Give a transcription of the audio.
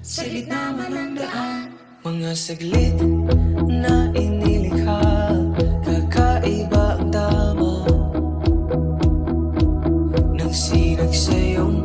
sa gitna man ng daan. Mga saglit na inilikha, kakaiba ang tama. Nagsinag sa iyong